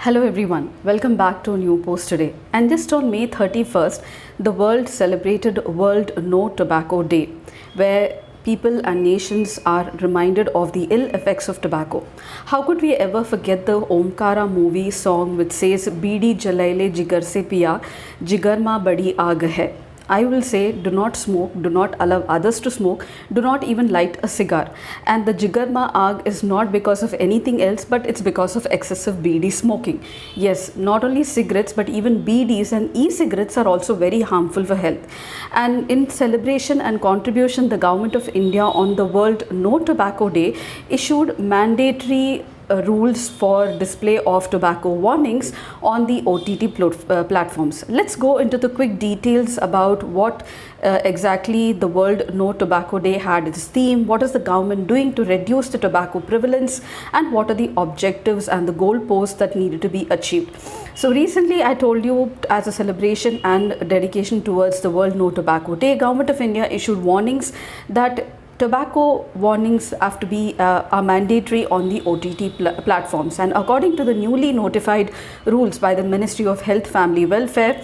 Hello everyone, welcome back to a new post today. And just on May 31st, the world celebrated World No Tobacco Day, where people and nations are reminded of the ill effects of tobacco. How could we ever forget the Omkara movie song which says, Bidi jalaile jigar se piya, jigar ma badi aag hai. I will say, do not smoke, do not allow others to smoke, do not even light a cigar. And the jigar ma aag is not because of anything else, but it's because of excessive BD smoking. Yes, not only cigarettes, but even BDs and e-cigarettes are also very harmful for health. And in celebration and contribution, the Government of India on the World No Tobacco Day issued mandatory rules for display of tobacco warnings on the OTT platforms. Let's go into the quick details about what exactly the World No Tobacco Day had its theme, what is the government doing to reduce the tobacco prevalence, and what are the objectives and the goalposts that needed to be achieved. So recently I told you, as a celebration and dedication towards the World No Tobacco Day, Government of India issued warnings that tobacco warnings have to be are mandatory on the OTT platforms. And according to the newly notified rules by the Ministry of Health, Family Welfare,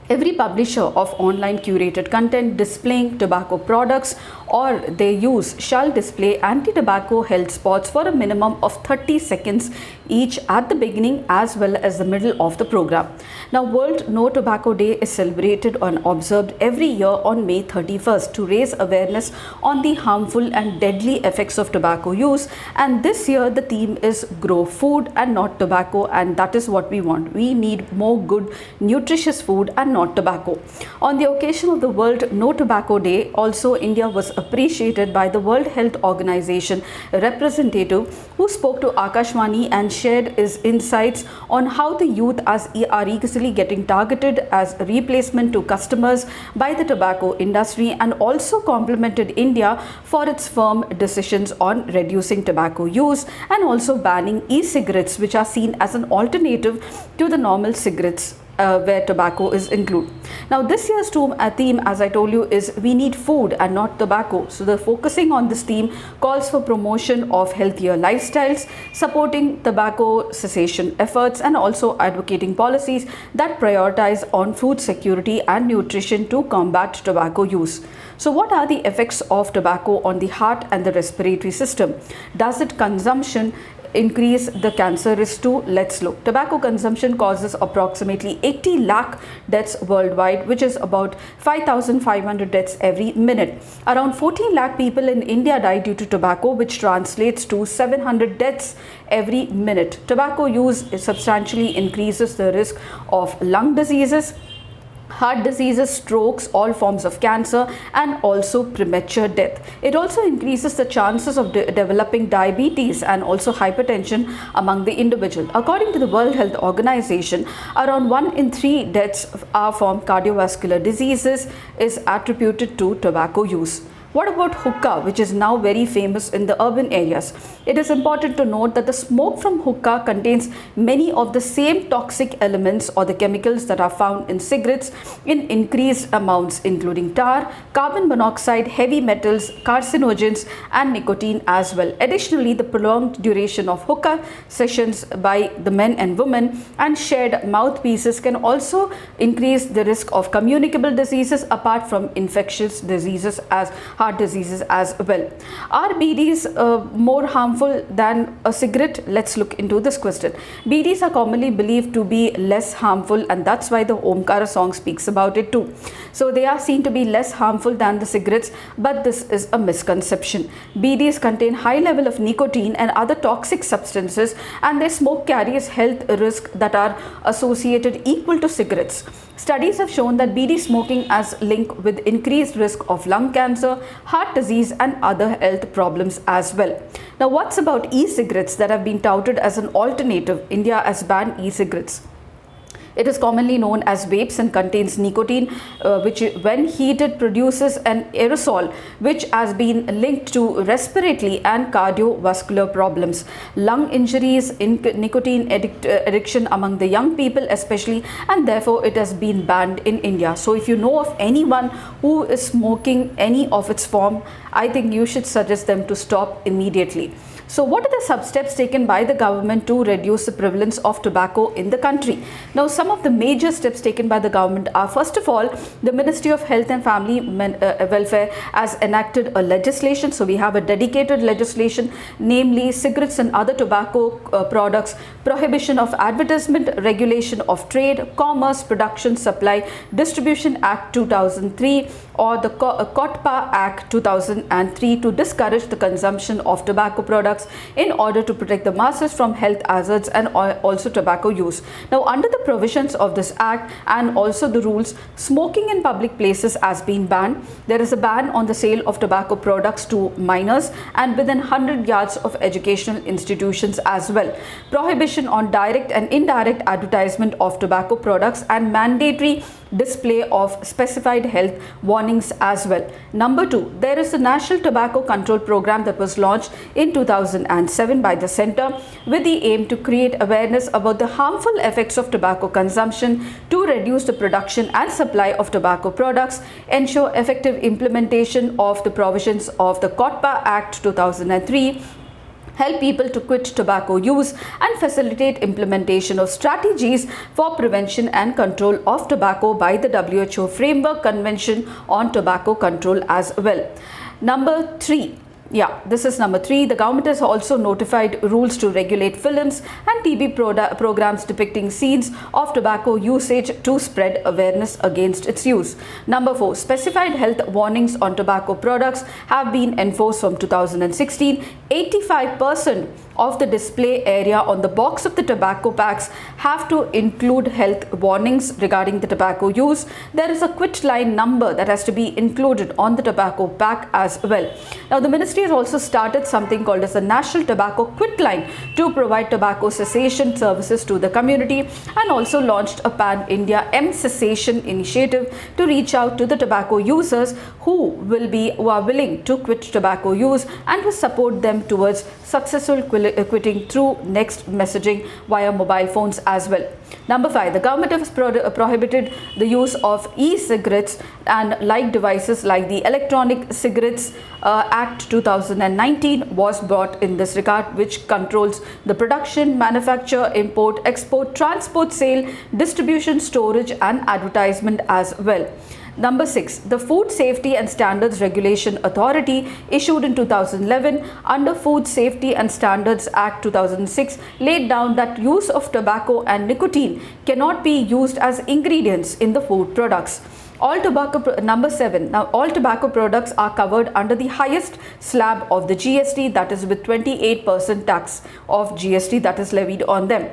every publisher of online curated content displaying tobacco products or their use shall display anti-tobacco health spots for a minimum of 30 seconds each at the beginning as well as the middle of the program. Now, World No Tobacco Day is celebrated and observed every year on May 31st to raise awareness on the harmful and deadly effects of tobacco use. And this year the theme is grow food and not tobacco, and that is what we want. We need more good, nutritious food and not tobacco. On the occasion of the World No Tobacco Day, also India was appreciated by the World Health Organization representative who spoke to Akashwani and shared his insights on how the youth are easily getting targeted as a replacement to customers by the tobacco industry, and also complimented India for its firm decisions on reducing tobacco use and also banning e-cigarettes, which are seen as an alternative to the normal cigarettes where tobacco is included. Now, this year's theme, as I told you, is we need food and not tobacco. So the focusing on this theme calls for promotion of healthier lifestyles, supporting tobacco cessation efforts, and also advocating policies that prioritize on food security and nutrition to combat tobacco use. So what are the effects of tobacco on the heart and the respiratory system? Does its consumption increase the cancer risk too? Let's look. Tobacco consumption causes approximately 80 lakh deaths worldwide, which is about 5,500 deaths every minute. Around 14 lakh people in India die due to tobacco, which translates to 700 deaths every minute. Tobacco use substantially increases the risk of lung diseases, heart diseases, strokes, all forms of cancer, and also premature death. It also increases the chances of developing diabetes and also hypertension among the individual. According to the World Health Organization, around 1 in 3 deaths are from cardiovascular diseases is attributed to tobacco use. What about hookah, which is now very famous in the urban areas? It is important to note that the smoke from hookah contains many of the same toxic elements or the chemicals that are found in cigarettes in increased amounts, including tar, carbon monoxide, heavy metals, carcinogens, and nicotine as well. Additionally, the prolonged duration of hookah sessions by the men and women and shared mouthpieces can also increase the risk of communicable diseases apart from infectious diseases as heart diseases as well. Are BDs more harmful than a cigarette? Let's look into this question. BDs are commonly believed to be less harmful, and that's why the Omkara song speaks about it too. So they are seen to be less harmful than the cigarettes, but this is a misconception. BDs contain high level of nicotine and other toxic substances, and their smoke carries health risks that are associated equal to cigarettes. Studies have shown that BD smoking has linked with increased risk of lung cancer, heart disease, and other health problems as well. Now, what's about e-cigarettes that have been touted as an alternative? India has banned e-cigarettes. It is commonly known as vapes and contains nicotine, which when heated produces an aerosol which has been linked to respiratory and cardiovascular problems, lung injuries, nicotine addiction among the young people especially, and therefore it has been banned in India. So if you know of anyone who is smoking any of its form, I think you should suggest them to stop immediately. So what are the sub-steps taken by the government to reduce the prevalence of tobacco in the country? Now, some of the major steps taken by the government are, first of all, the Ministry of Health and Family Welfare has enacted a legislation. So we have a dedicated legislation, namely cigarettes and other tobacco products, prohibition of advertisement, regulation of trade, commerce, production, supply, distribution Act 2003, or the COTPA Act 2003 to discourage the consumption of tobacco products in order to protect the masses from health hazards and also tobacco use. Now, under the provisions of this act and also the rules, smoking in public places has been banned. There is a ban on the sale of tobacco products to minors and within 100 yards of educational institutions as well. Prohibition on direct and indirect advertisement of tobacco products and mandatory display of specified health warnings as well. Number 2, there is a National Tobacco Control Program that was launched in 2007 by the Centre with the aim to create awareness about the harmful effects of tobacco consumption, to reduce the production and supply of tobacco products, ensure effective implementation of the provisions of the COTPA Act 2003, help people to quit tobacco use, and facilitate implementation of strategies for prevention and control of tobacco by the WHO Framework Convention on Tobacco Control as well. Number 3. This is number 3. The government has also notified rules to regulate films and TV programs depicting scenes of tobacco usage to spread awareness against its use. Number 4. Specified health warnings on tobacco products have been enforced from 2016. 85% of the display area on the box of the tobacco packs have to include health warnings regarding the tobacco use. There is a quit line number that has to be included on the tobacco pack as well. Now, the ministry has also started something called as the National Tobacco Quit Line to provide tobacco cessation services to the community, and also launched a Pan-India M-Cessation initiative to reach out to the tobacco users who are willing to quit tobacco use and to support them towards successful quitting through next messaging via mobile phones as well. Number 5, the government has prohibited the use of e-cigarettes and like devices like the Electronic Cigarettes Act 2019 was brought in this regard, which controls the production, manufacture, import, export, transport, sale, distribution, storage and advertisement as well. Number 6, the Food Safety and Standards Regulation Authority, issued in 2011 under Food Safety and Standards Act 2006, laid down that use of tobacco and nicotine cannot be used as ingredients in the food products. Number 7, now all tobacco products are covered under the highest slab of the GST, that is with 28% tax of GST that is levied on them,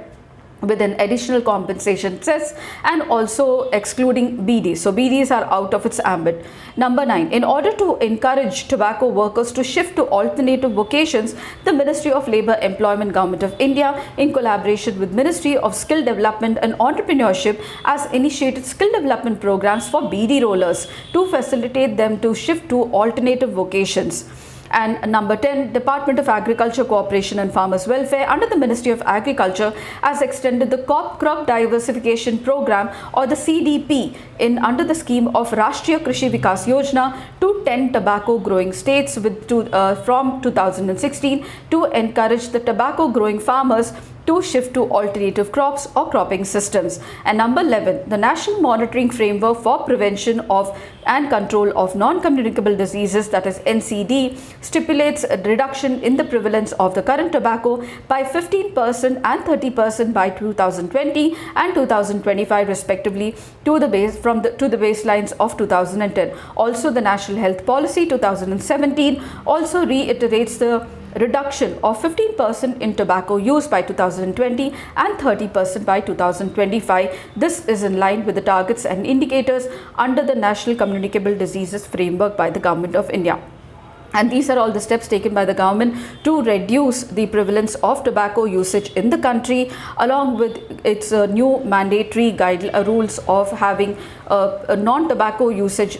with an additional compensation cess, and also excluding BDs. So BDs are out of its ambit. Number 9, in order to encourage tobacco workers to shift to alternative vocations, the Ministry of Labour Employment Government of India, in collaboration with Ministry of Skill Development and Entrepreneurship, has initiated skill development programs for BD rollers to facilitate them to shift to alternative vocations. And number 10, Department of Agriculture, Cooperation and Farmers Welfare under the Ministry of Agriculture has extended the crop diversification program, or the CDP, under the scheme of Rashtriya Krishi Vikas Yojana to 10 tobacco growing states from 2016 to encourage the tobacco growing farmers to shift to alternative crops or cropping systems. And number 11, the National Monitoring Framework for Prevention of and Control of Non-Communicable Diseases, that is NCD, stipulates a reduction in the prevalence of the current tobacco by 15% and 30% by 2020 and 2025 respectively to the baselines of 2010. Also, the National Health Policy 2017 also reiterates the reduction of 15% in tobacco use by 2020 and 30% by 2025. This is in line with the targets and indicators under the National Communicable Diseases Framework by the Government of India. And these are all the steps taken by the government to reduce the prevalence of tobacco usage in the country, along with its new mandatory rules of having non-tobacco usage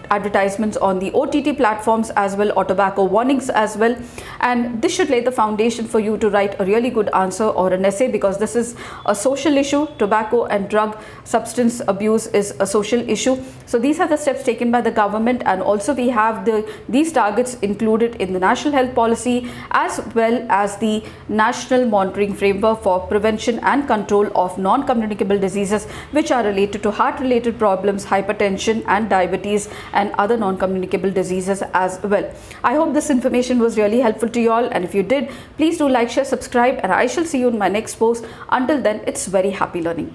advertisements on the OTT platforms as well, or tobacco warnings as well. And this should lay the foundation for you to write a really good answer or an essay, because this is a social issue. Tobacco and drug substance abuse is a social issue. So these are the steps taken by the government, and also we have these targets included in the National Health Policy as well as the National Monitoring Framework for Prevention and Control of Non-Communicable Diseases which are related to heart-related problems, hypertension and diabetes and other non-communicable diseases as well. I hope this information was really helpful to you all, and if you did, please do like, share, subscribe, and I shall see you in my next post. Until then, it's very happy learning.